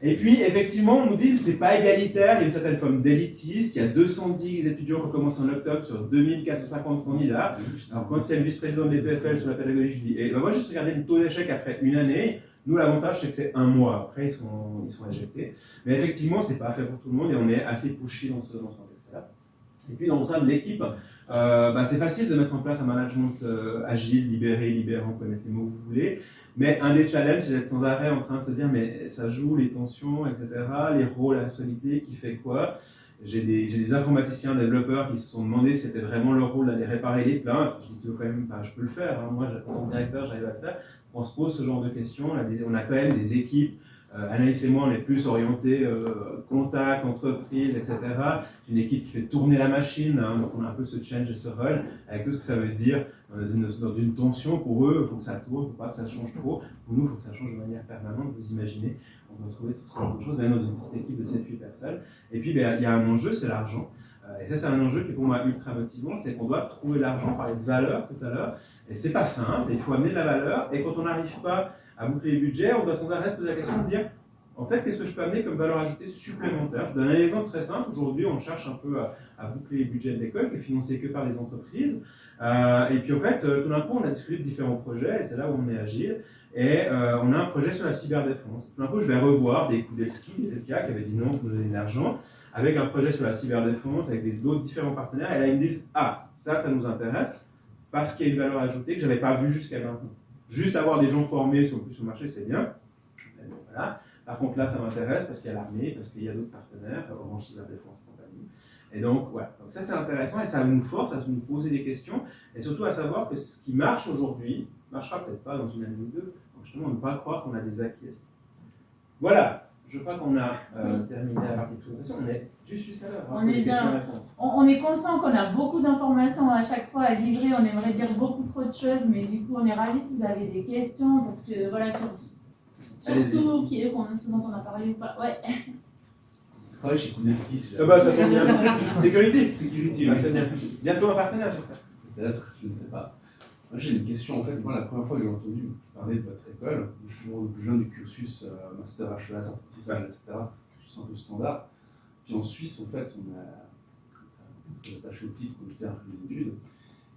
A: Et puis, effectivement, on nous dit que c'est pas égalitaire, il y a une certaine forme d'élitisme, il y a 210 étudiants qui ont commencé en octobre sur 2450 candidats. Alors, quand c'est le vice-président de l'EPFL sur la pédagogie, je dis, moi, juste regarder le taux d'échec après une année. Nous, l'avantage, c'est que c'est un mois. Après, ils sont éjectés. Mais effectivement, c'est pas fait pour tout le monde et on est assez pushy dans ce contexte-là. Et puis, dans le sein de l'équipe, c'est facile de mettre en place un management agile, libérant, vous pouvez mettre les mots que vous voulez. Mais un des challenges, c'est d'être sans arrêt en train de se dire, mais ça joue, les tensions, etc., les rôles, la responsabilité, qui fait quoi. J'ai des informaticiens, développeurs qui se sont demandé si c'était vraiment leur rôle d'aller réparer les plaintes. Je dis quand même, je peux le faire, hein. Moi, en tant que directeur, j'arrive à le faire. On se pose ce genre de questions. On a quand même des équipes. Anaïs et moi, on est plus orientés contact, entreprise, etc. J'ai une équipe qui fait tourner la machine, hein, donc on a un peu ce change et ce rôle, avec tout ce que ça veut dire dans une tension. Pour eux, il faut que ça tourne, il ne faut pas que ça change trop. Pour nous, il faut que ça change de manière permanente. Vous imaginez, on doit trouver tout ce genre de choses, même dans une petite équipe de 7-8 personnes. Et puis, il y a un enjeu, c'est l'argent. Et ça, c'est un enjeu qui est pour moi ultra motivant, c'est qu'on doit trouver l'argent, on parlait de valeur tout à l'heure, et c'est pas simple, il faut amener de la valeur, et quand on n'arrive pas à boucler les budgets, on doit sans arrêt se poser la question de dire, en fait, qu'est-ce que je peux amener comme valeur ajoutée supplémentaire? Je donne un exemple très simple, aujourd'hui on cherche un peu à boucler les budgets de l'école, qui est financé que par les entreprises, et puis en fait, tout d'un coup, on a discuté de différents projets, et c'est là où on est agile, et on a un projet sur la cyberdéfense. Tout d'un coup, je vais revoir des Kudelski, des LK qui avaient dit non pour nous donner de l'argent, avec un projet sur la cyberdéfense, avec d'autres différents partenaires, et là ils me disent « Ah, ça nous intéresse, parce qu'il y a une valeur ajoutée que je n'avais pas vue jusqu'à maintenant. Juste avoir des gens formés sur le marché, c'est bien. Mais bon, voilà. Par contre, là, ça m'intéresse parce qu'il y a l'armée, parce qu'il y a d'autres partenaires, Orange Cyberdéfense et compagnie. Et donc, voilà. Donc ça, c'est intéressant, et ça nous force à nous poser des questions, et surtout à savoir que ce qui marche aujourd'hui, ne marchera peut-être pas dans une année ou deux. Donc justement, ne pas croire qu'on a des acquis. Voilà. Je crois qu'on a terminé la partie de présentation. On est juste à l'heure.
B: On est bien. On est conscient qu'on a beaucoup d'informations à chaque fois à livrer. On aimerait dire beaucoup trop de choses, mais du coup, on est ravis si vous avez des questions, parce que voilà, surtout ce dont on a parlé ou pas. Ouais.
C: Je travaille chez Kudelski.
A: Ah bah ça tombe bien. Sécurité.
C: Sécurité,
A: Ah, c'est bien. Bientôt un partenaire, j'espère.
C: Peut-être, je ne sais pas. Moi, j'ai une question. En fait, moi, la première fois que j'ai entendu parler de votre école, je suis le plus jeune du cursus master HES, apprentissage, etc., cursus un peu standard. Puis en Suisse, en fait, on est très attaché au titre, on tient les études.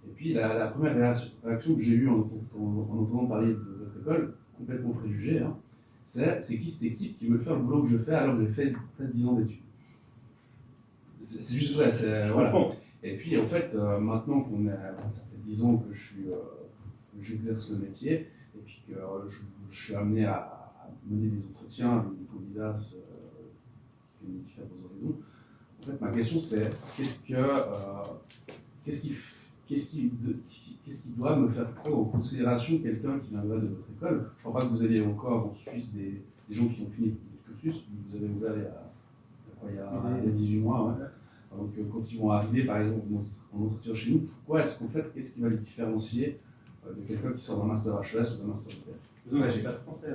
C: Et puis, la première réaction que j'ai eue en entendant parler de votre école, complètement préjugée, hein, c'est qui cette équipe qui veut faire le boulot que je fais alors que j'ai fait presque 10 ans d'études. C'est juste vrai, voilà. Et puis, en fait, maintenant ça fait 10 ans que j'exerce le métier, et puis que je suis amené à mener des entretiens avec des candidats qui viennent de différents horizons. En fait, ma question, c'est qu'est-ce qui doit me faire prendre en considération quelqu'un qui viendrait de votre école? Je ne crois pas que vous ayez encore en Suisse des gens qui ont fini le cursus, vous avez ouvert il y a 18 mois. Ouais. Donc, quand ils vont arriver, par exemple, en entretien chez nous, pourquoi est-ce qu'en fait, qu'est-ce qui va les différencier de quelqu'un qui sort d'un master HES ou d'un master ETH?
A: Disons, là, j'ai pas de français.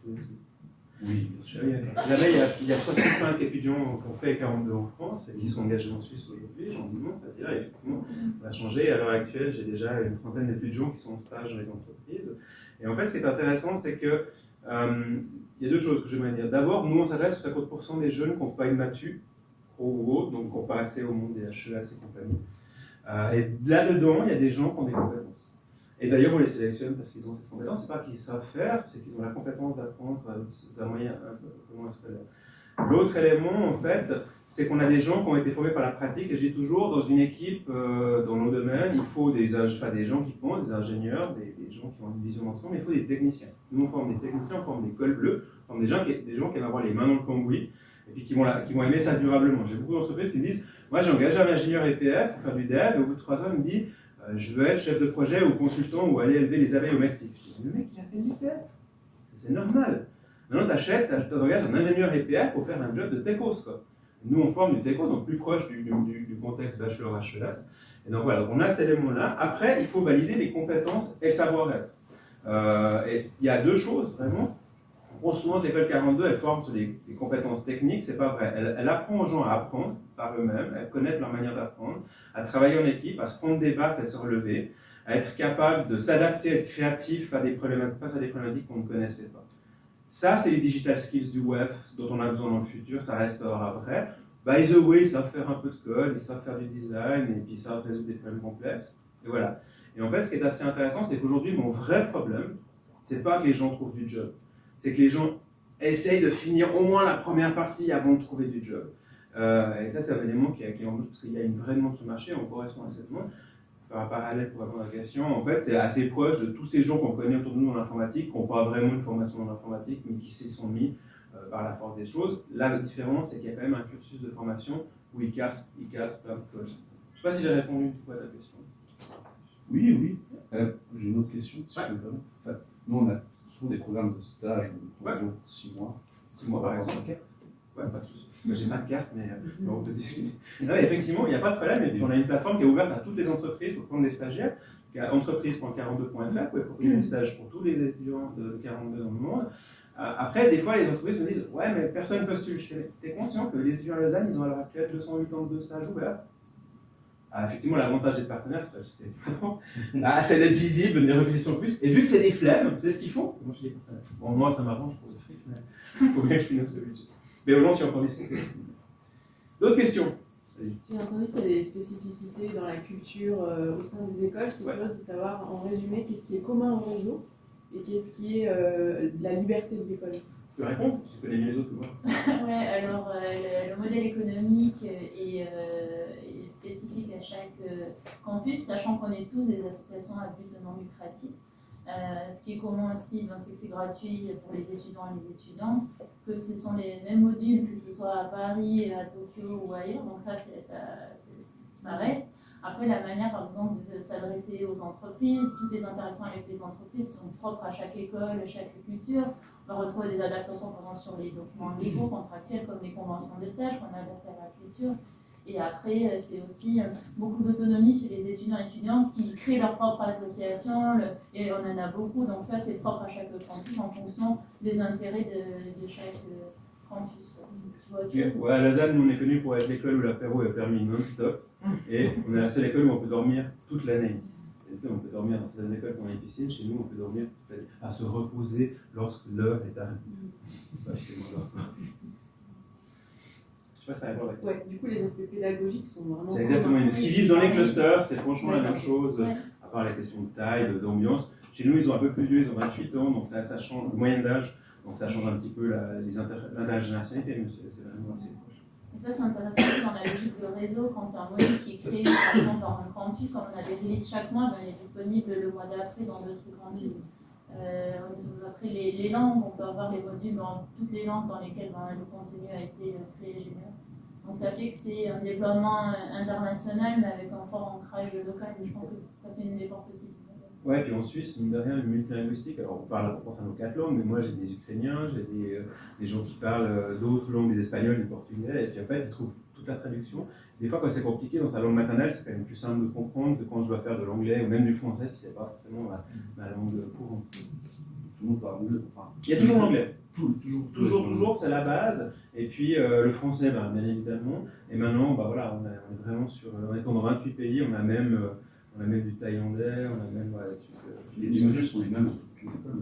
C: Oui, bien sûr.
A: Jamais, il y a 65 étudiants qui ont fait 42 en France et qui sont engagés en Suisse aujourd'hui. J'en dis non, ça veut dire effectivement, on a changé. À l'heure actuelle, j'ai déjà une trentaine d'étudiants qui sont en stage dans les entreprises. Et en fait, ce qui est intéressant, c'est que il y a deux choses que j'aimerais dire. D'abord, nous, on s'adresse aux 50% des jeunes qui n'ont pas une matu, pro ou autre, donc qui n'ont pas accès au monde des HES et compagnie. Et là-dedans, il y a des gens qui ont des compétences. Et d'ailleurs, on les sélectionne parce qu'ils ont cette compétence. C'est pas qu'ils savent faire, c'est qu'ils ont la compétence d'apprendre d'un moyen comment scolaire. L'autre élément, en fait, c'est qu'on a des gens qui ont été formés par la pratique. Et je dis toujours, dans une équipe, dans nos domaines, il faut des gens qui pensent, des ingénieurs, des gens qui ont une vision d'ensemble, mais il faut des techniciens. Nous, on forme des techniciens, on forme des cols bleus, on forme des gens qui aiment avoir les mains dans le cambouis et puis qui vont aimer ça durablement. J'ai beaucoup d'entreprises qui me disent, moi j'ai engagé un ingénieur EPF pour faire du dev, et au bout de 3 ans, il me dit, je veux être chef de projet ou consultant ou aller élever les abeilles au Mexique. Je dis, le mec, il a fait du EPF. C'est normal. Maintenant, tu engages un ingénieur EPF pour faire un job de techos, quoi. Nous, on forme du techos, donc plus proche du contexte bachelor HES. Et donc voilà, on a cet élément-là. Après, il faut valider les compétences et le savoir-être. Et il y a deux choses, vraiment. On se souvent, l'école 42, elle forme sur des compétences techniques, c'est pas vrai. Elle apprend aux gens à apprendre par eux-mêmes, à connaître leur manière d'apprendre, à travailler en équipe, à se prendre des baffes et se relever, à être capable de s'adapter, à être créatif face à des problématiques qu'on ne connaissait pas. Ça, c'est les digital skills du web dont on a besoin dans le futur, ça restera vrai. By the way, ils savent faire un peu de code, ils savent faire du design, et puis ils savent résoudre des problèmes complexes. Et voilà. Et en fait, ce qui est assez intéressant, c'est qu'aujourd'hui, mon vrai problème, c'est pas que les gens trouvent du job. C'est que les gens essayent de finir au moins la première partie avant de trouver du job. Et ça, c'est un élément qui est en doute, parce qu'il y a une vraie demande sur le marché, on correspond à cette demande. Faire un parallèle pour répondre à la question, en fait, c'est assez proche de tous ces gens qu'on connaît autour de nous dans l'informatique, qui n'ont pas vraiment une formation dans l'informatique, mais qui s'y sont mis par la force des choses. La différence, c'est qu'il y a quand même un cursus de formation où ils cassent plein de codes. Je ne sais pas si j'ai répondu à ta question.
C: Oui. J'ai une autre question, si je peux me permettre. Enfin, nous, on a souvent des programmes de stage ou de pour 6 mois.
A: 6 mois par exemple. Ouais, pas de souci. Moi, j'ai pas de carte, mais on peut discuter. Non, effectivement, il n'y a pas de problème. Et puis, on a une plateforme qui est ouverte à toutes les entreprises pour prendre des stagiaires. entreprise.42.fr, vous pouvez proposer des stages pour tous les étudiants de 42 dans le monde. Après, des fois, les entreprises me disent « Ouais, mais personne ne postule. » Je fais « T'es conscient que les étudiants à Lausanne, ils ont à l'heure actuelle 282 stages ouverts ?» Effectivement, l'avantage d'être partenaire, c'est pas juste c'est d'être visible, de venir recueillir sur le plus. Et vu que c'est des flemmes, c'est ce qu'ils font. Moi, je dis bon, moi, ça m'arrange pour le fric, mais il faut bien que je finisse le budget. Mais au long, tu vas encore discuter. D'autres questions?
D: J'ai entendu qu'il y a des spécificités dans la culture au sein des écoles. J'étais curieuse de savoir, en résumé, qu'est-ce qui est commun au réseau et qu'est-ce qui est de la liberté de l'école.
A: Tu peux répondre? Tu connais mieux les autres que moi.
B: Ouais, alors le modèle économique est spécifique à chaque campus, sachant qu'on est tous des associations à but non lucratif. Ce qui est commun aussi, c'est que c'est gratuit pour les étudiants et les étudiantes, que ce sont les mêmes modules, que ce soit à Paris, à Tokyo ou ailleurs, donc ça reste. Après, la manière, par exemple, de s'adresser aux entreprises, toutes les interactions avec les entreprises sont propres à chaque école, chaque culture. On va retrouver des adaptations, par exemple, sur les documents légaux, contractuels, comme les conventions de stage qu'on adapte à la culture. Et après, c'est aussi beaucoup d'autonomie chez les étudiants et étudiantes qui créent leur propre association, et on en a beaucoup, donc ça, c'est propre à chaque campus en fonction des intérêts de chaque campus.
A: Ouais, à Lausanne, nous, on est connu pour être l'école où l'apéro est permis non-stop, et on est la seule école où on peut dormir toute l'année. On peut dormir dans certaines écoles comme les piscines, chez nous, on peut dormir toute l'année, à se reposer lorsque l'heure est arrivée. Ça
D: ouais, du coup, les aspects pédagogiques sont vraiment...
A: C'est exactement ce qu'ils vivent dans les clusters, c'est franchement la même chose, à part la question de taille, d'ambiance. Chez nous, ils sont un peu plus vieux, ils ont 28 ans, donc ça change, le moyenne d'âge, donc ça change un petit peu l'intergénérationnalité, mais c'est vraiment assez proche.
B: Et ça, c'est intéressant aussi dans la logique de réseau, quand il y a un module qui est créé, par exemple, par un campus, quand on a des releases chaque mois, il est disponible le mois d'après dans d'autres campus. Après les langues, on peut avoir les modules dans toutes les langues dans lesquelles le contenu a été créé et généré. Donc ça fait que c'est un déploiement international, mais avec un fort ancrage local, et je pense que ça fait une des forces aussi.
A: Ouais, puis en Suisse, mine de rien, le multilinguistique, alors on pense à nos 4 langues, mais moi j'ai des Ukrainiens, j'ai des gens qui parlent d'autres langues, des Espagnols, du Portugais, et puis en fait ils trouvent toute la traduction. Des fois, quand c'est compliqué dans sa langue maternelle, c'est quand même plus simple de comprendre que quand je dois faire de l'anglais ou même du français, si c'est pas forcément ma langue courante.
C: Tout le monde parle anglais. Enfin,
A: il y a toujours l'anglais.
C: Toujours,
A: c'est la base. Et puis le français, bien évidemment. Et maintenant, voilà, on est vraiment sur. En étant dans 28 pays, on a même du thaïlandais, on a même.
C: Les modules sont les mêmes dans toutes les écoles.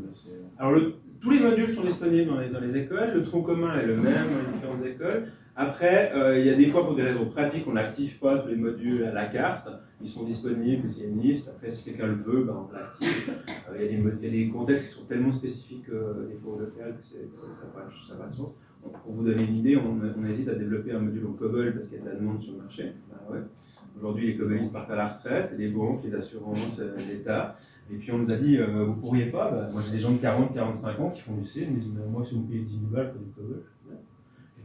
A: Alors, tous les modules sont disponibles dans les écoles. Le tronc commun est le même dans les différentes écoles. Après, il y a des fois, pour des raisons pratiques, on n'active pas tous les modules à la carte. Ils sont disponibles, il y a une liste. Après, si quelqu'un le veut, on l'active. Il y a des contextes qui sont tellement spécifiques des fois au local que ça n'a pas de sens. Donc, pour vous donner une idée, on hésite à développer un module au COBOL parce qu'il y a de la demande sur le marché. Ouais. Aujourd'hui, les COBOListes partent à la retraite, les banques, les assurances, l'État. Et puis on nous a dit, vous ne pourriez pas. Moi, j'ai des gens de 40-45 ans qui font du C. Ils me disent, moi, si vous me payez 10 000 balles, il faut du COBOL.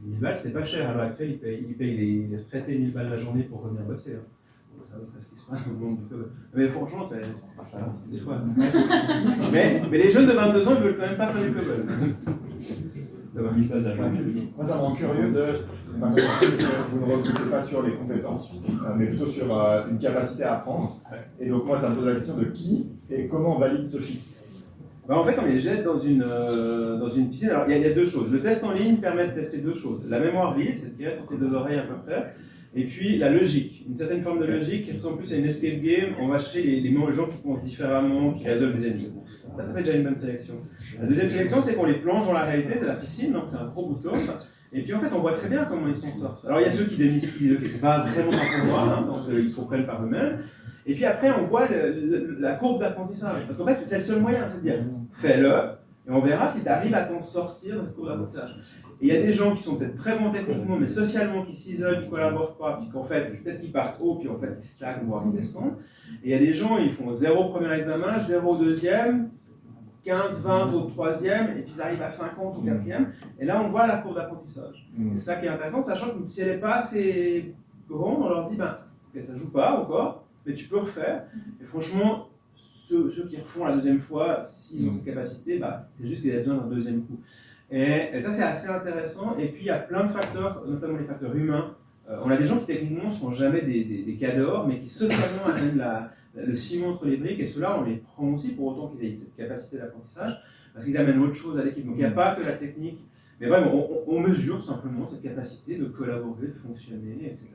A: 1000 balles, c'est pas cher. À l'heure actuelle, ils payent les retraités 1000 balles la journée pour revenir bosser. Donc ça, c'est ce qui se passe au monde du COBOL. Mais franchement, c'est des fois. mais les jeunes de 22 ans, ils ne veulent quand même pas faire du COBOL.
E: Moi, ça me rend curieux de. Vous ne recrutez pas sur les compétences, mais plutôt sur une capacité à apprendre. Et donc, moi, ça me pose la question de qui et comment on valide ce fixe.
A: En fait, on les jette dans une piscine. Alors, il y a deux choses. Le test en ligne permet de tester deux choses. La mémoire vive, c'est ce qui reste entre les deux oreilles à peu près. Et puis, la logique. Une certaine forme de logique qui ressemble plus à une escape game. On va chercher les gens qui pensent différemment, qui résolvent des énigmes. Ça fait déjà une bonne sélection. La deuxième sélection, c'est qu'on les plonge dans la réalité de la piscine. Donc, c'est un gros bootcamp. Et puis, en fait, on voit très bien comment ils s'en sortent. Alors, il y a ceux qui démissent, qui disent, OK, c'est pas très longtemps pour moi, donc ils se comprennent par eux-mêmes. Et puis après, on voit la courbe d'apprentissage. Parce qu'en fait, c'est le seul moyen, c'est de dire, fais-le, et on verra si tu arrives à t'en sortir de cette courbe d'apprentissage. Et il y a des gens qui sont peut-être très bons techniquement, mais socialement, qui s'isolent, qui ne collaborent pas, puis qu'en fait, peut-être qu'ils partent haut, puis en fait, ils stagnent, voire ils descendent. Et il y a des gens, ils font 0 premier examen, 0 deuxième, 15, 20 au troisième, et puis ils arrivent à 50 au quatrième. Et là, on voit la courbe d'apprentissage. Et c'est ça qui est intéressant, sachant que si elle n'est pas assez grande, on leur dit, okay, ça ne joue pas encore, mais tu peux refaire. Et franchement, ceux qui refont la deuxième fois, s'ils ont cette capacité, c'est juste qu'ils avaient besoin d'un deuxième coup. Et ça, c'est assez intéressant. Et puis, il y a plein de facteurs, notamment les facteurs humains. On a des gens qui, techniquement, ne sont jamais des cadors, mais qui socialement amènent le ciment entre les briques, et ceux-là, on les prend aussi pour autant qu'ils aient cette capacité d'apprentissage, parce qu'ils amènent autre chose à l'équipe. Donc il n'y a pas que la technique, mais vraiment, on mesure simplement cette capacité de collaborer, de fonctionner, etc.,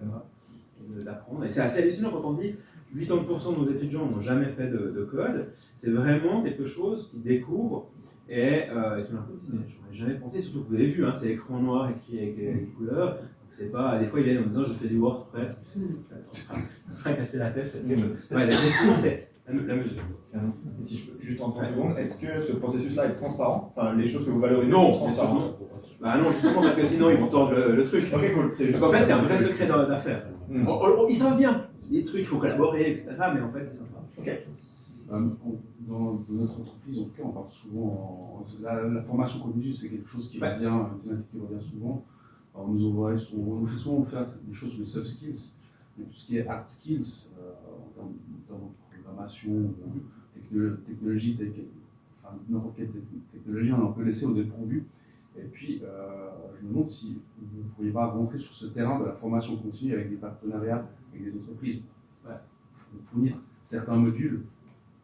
A: et d'apprendre. Et c'est assez hallucinant quand on dit 80% de nos étudiants n'ont jamais fait de code, c'est vraiment quelque chose qu'ils découvrent. Et tout d'un coup, je n'aurais jamais pensé, surtout que vous avez vu, hein, c'est écran noir écrit avec des couleurs. Donc c'est pas, des fois, il vient en disant je fais du WordPress. Ça serait casser la tête. Ouais, effectivement, c'est la mesure.
E: Et si je peux juste en 30 secondes, est-ce que ce processus-là est transparent? Enfin, les choses que vous valorisez
A: Non,
E: sont transparentes?
A: Bah non, justement, parce que sinon, ils vont tordre le truc.
E: Ok, cool.
A: Donc en fait, c'est un vrai secret d'affaires. Ils savent bien, les trucs, il faut collaborer, etc. Mais en fait, ils savent pas.
E: Ok.
C: Dans notre entreprise, en tout cas, on parle souvent. La formation continue, c'est quelque chose qui revient, une thématique qui revient souvent. Alors, on nous fait souvent faire des choses sur les soft skills, mais tout ce qui est hard skills, en termes de programmation, de technologie, enfin, n'importe quelle technologie, on est un peu laissé au dépourvu. Et puis, je me demande si vous ne pourriez pas rentrer sur ce terrain de la formation continue avec des partenariats avec des entreprises. Fournir certains modules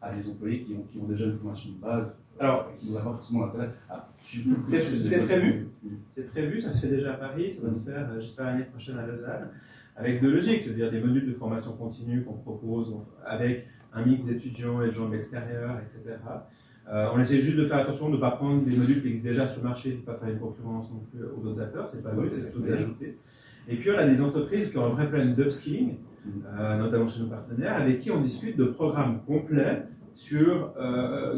C: à des employés qui ont déjà une formation de base.
A: Alors,
C: qui n'auraient pas forcément l'intérêt à suivre.
A: C'est prévu. C'est prévu, ça se fait déjà à Paris, ça va se faire, j'espère, l'année prochaine à Lausanne, avec deux logiques, c'est-à-dire des modules de formation continue qu'on propose avec un mix d'étudiants et de gens de l'extérieur, etc. On essaie juste de faire attention de ne pas prendre des modules qui existent déjà sur le marché, de ne pas faire une concurrence non plus aux autres acteurs, c'est pas le but, c'est plutôt d'ajouter. Et puis on a des entreprises qui ont un vrai plan d'upskilling, notamment chez nos partenaires, avec qui on discute de programmes complets sur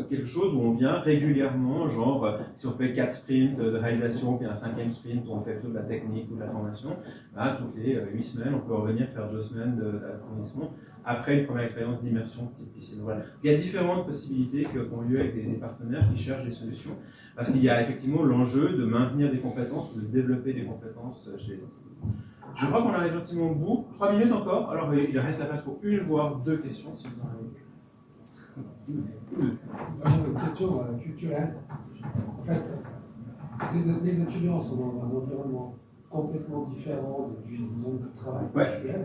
A: quelque chose où on vient régulièrement, genre si on fait 4 sprints de réalisation, puis un 5e sprint où on fait plutôt de la technique ou de la formation, bah, toutes les 8 semaines, on peut revenir faire 2 semaines d'apprentissage après une première expérience d'immersion type piscine. Voilà. Il y a différentes possibilités qui ont lieu avec des partenaires qui cherchent des solutions, parce qu'il y a effectivement l'enjeu de maintenir des compétences, de développer des compétences chez les entreprises. Je crois qu'on arrive gentiment au bout. 3 minutes encore, alors il reste la place pour une voire 2 questions si vous en avez.
F: J'ai une question culturelle. En fait, les étudiants sont dans un environnement complètement différent du monde de travail actuel.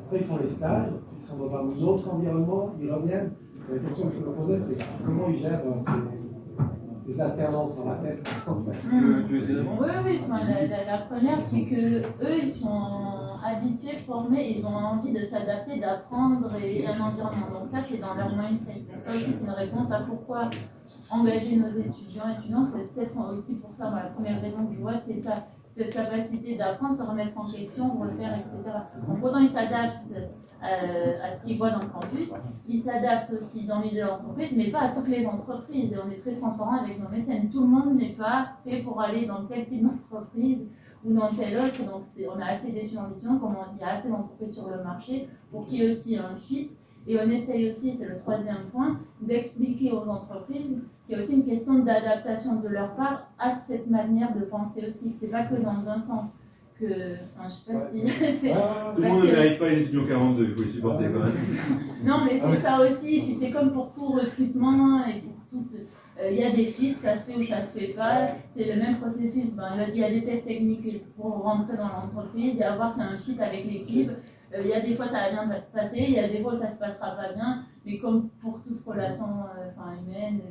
F: Après, ils font les stages, ils sont dans un autre environnement, ils reviennent. La question que je me posais, c'est comment ils gèrent ces alternances dans la tête, en fait.
B: Oui, enfin, la première, c'est que eux, ils sont habitués, formés, ils ont envie de s'adapter, d'apprendre et un environnement. Donc ça, c'est dans leur mindset. Donc ça aussi, c'est une réponse à pourquoi engager nos étudiants. C'est peut-être aussi pour ça, la première raison que je vois, c'est ça, cette capacité d'apprendre, se remettre en question pour le faire, etc. Donc autant ils s'adaptent à ce qu'ils voient dans le campus, ils s'adaptent aussi dans le milieu de l'entreprise, mais pas à toutes les entreprises. Et on est très transparent avec nos mécènes. Tout le monde n'est pas fait pour aller dans tel type d'entreprise ou dans tel autre. Donc on a assez d'étudiants, comme il y a assez d'entreprises sur le marché pour qu'il y ait aussi un fit. Et on essaye aussi, c'est le troisième point, d'expliquer aux entreprises qu'il y a aussi une question d'adaptation de leur part à cette manière de penser aussi. C'est pas que dans un sens. Que, enfin, je sais pas si
A: tout le monde ne mérite pas les étudiants 42, il faut les supporter quand même.
B: Non, mais c'est ça aussi, et puis c'est comme pour tout recrutement et pour tout. Il y a des fits, ça se fait ou ça se fait pas. C'est le même processus. Il y a des tests techniques pour rentrer dans l'entreprise, il y a à voir si y a un fit avec l'équipe. Il y a des fois ça va bien se passer, il y a des fois ça se passera pas bien, mais comme pour toute relation humaine,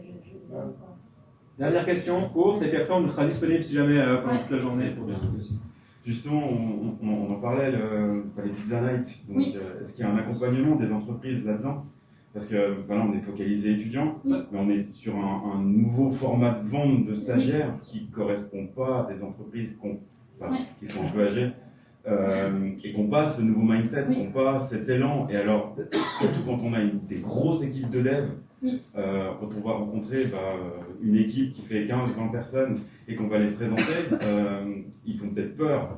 A: Dernière question, courte, et puis après on sera disponible si jamais pendant toute la journée pour discuter.
G: Justement, on en parlait, les Pizza Night. Donc,
B: oui.
G: Est-ce qu'il y a un accompagnement des entreprises là-dedans? Parce que voilà, on est focalisé étudiants,
B: oui.
G: mais on est sur un nouveau format de vente de stagiaires qui ne correspond pas à des entreprises qui sont un peu âgées et qu'on pas ce nouveau mindset,
B: oui.
G: qu'on pas cet élan. Et alors, surtout quand on a des grosses équipes de dev,
B: oui.
G: quand on va rencontrer une équipe qui fait 15-20 personnes et qu'on va les présenter, ils font peut-être peur.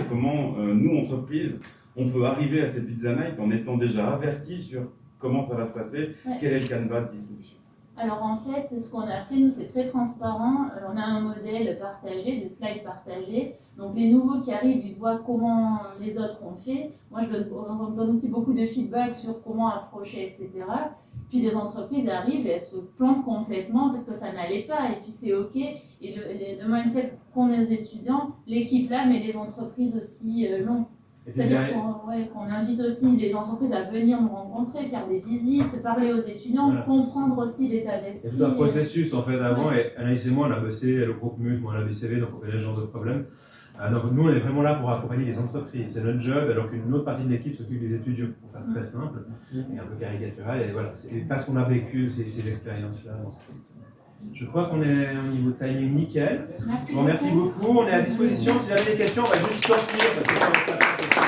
G: Comment nous, entreprises, on peut arriver à cette Pizza Night en étant déjà avertis sur comment ça va se passer, quel est le canevas de distribution?
B: Alors en fait, ce qu'on a fait, nous, c'est très transparent. On a un modèle partagé, de slides partagés. Donc les nouveaux qui arrivent, ils voient comment les autres ont fait. Moi, on donne aussi beaucoup de feedback sur comment approcher, etc. Puis des entreprises arrivent et elles se plantent complètement parce que ça n'allait pas. Et puis c'est OK. Et le mindset qu'ont nos étudiants, l'équipe là, mais les entreprises aussi l'ont.
A: Et puis
B: C'est-à-dire
A: derrière-
B: qu'on invite aussi les entreprises à venir nous rencontrer, faire des visites, parler aux étudiants,
A: Voilà.
B: comprendre aussi l'état
A: Il y
B: d'esprit.
A: a tout un processus en fait avant, et Anaïs et moi on a bossé le groupe MUT, moi à la BCV, donc on connaît ce genre de problème. Donc nous on est vraiment là pour accompagner les entreprises, c'est notre job, alors qu'une autre partie de l'équipe s'occupe des étudiants, pour faire très simple et un peu caricatural, et voilà, c'est parce qu'on a vécu ces expériences-là. Je crois qu'on est au niveau timing nickel.
B: Merci
A: Bon, merci beaucoup, on est à disposition, si vous avez des questions, on va juste sortir parce que ça va se passer.